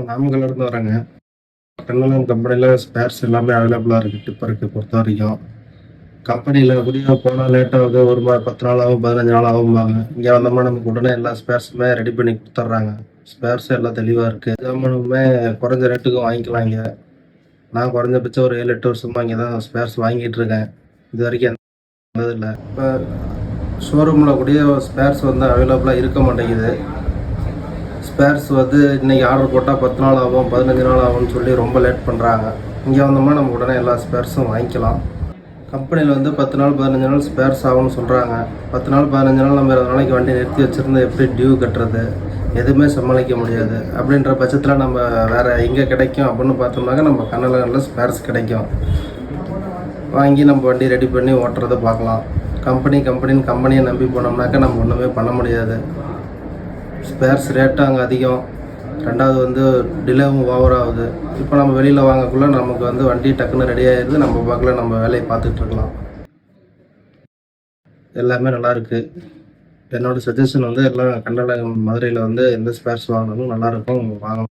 நாமக்கல்லேருந்து வரேங்க. கண்ணன் கம்பெனில ஸ்பேர்ஸ் எல்லாமே அவைலபிளா இருக்கு. டிப்பருக்கு பொறுத்தவரைக்கும். கம்பெனில எப்படியும் போனா லேட் ஆகுது. 10 நாள் ஆகும், 15 நாள் ஆகும்பாங்க. இங்க வந்தோம்னா நமக்கு உடனே எல்லா ஸ்பேர்ஸுமே ரெடி பண்ணி குடுத்துர்றாங்க. ஸ்பேர்ஸ் எல்லாம் தெளிவா இருக்கு. ஜாமானுமே குறைஞ்ச ரேட்டுக்கு வாங்கிக்கலாம் இங்க. நான் குறைஞ்சபட்சம் ஒரு 7, 8 வருஷமா இங்க தான் ஸ்பேர்ஸ் வாங்கிட்டு இருக்கேன். இதுவரைக்கும் எந்த வந்தது இல்ல. இப்ப ஷோரூம்ல கூடயே ஸ்பேர்ஸ் வந்து அவைலபிளா இருக்க மாட்டேங்குது. ஸ்பேர்ஸ் வந்து இன்னைக்கு ஆர்டர் போட்டால் 10 நாள் ஆகும், 15 நாள் ஆகும்னு சொல்லி ரொம்ப லேட் பண்ணுறாங்க. இங்கே வந்தோம்னா நம்ம உடனே எல்லா ஸ்பேர்ஸும் வாங்கிக்கலாம். கம்பெனியில் வந்து 10 நாள் 15 நாள் ஸ்பேர்ஸ் ஆகும்னு சொல்கிறாங்க. 10 நாள் 15 நாள் நம்ம 20 நாளைக்கு வண்டி நிறுத்தி வச்சுருந்து எப்படி டியூ கட்டுறது, எதுவுமே சமாளிக்க முடியாது. அப்படின்ற பட்சத்தில் நம்ம வேறு எங்கே கிடைக்கும் அப்படின்னு பார்த்தோம்னாக்க நம்ம கண்ணனில் ஸ்பேர்ஸ் கிடைக்கும். வாங்கி நம்ம வண்டி ரெடி பண்ணி ஓட்டுறதை பார்க்கலாம். கம்பெனியை நம்பி போனோம்னாக்கா நம்ம ஒன்றுமே பண்ண முடியாது. ஸ்பேர்ஸ் ரேட்டு அங்கே அதிகம். ரெண்டாவது வந்து டிலேவும் ஓவர் ஆகுது. இப்போ நம்ம வெளியில் வாங்கக்குள்ளே நமக்கு வந்து வண்டி டக்குன்னு ரெடி ஆகிடுது. நம்ம பார்க்கல நம்ம வேலையை பார்த்துட்ருக்கலாம். எல்லாமே நல்லாயிருக்கு. என்னோடய சஜஷன் வந்து எல்லாம் மதுரையில் வந்து எந்த ஸ்பேர்ஸ் வாங்கினாலும் நல்லாயிருக்கும், வாங்கலாம்.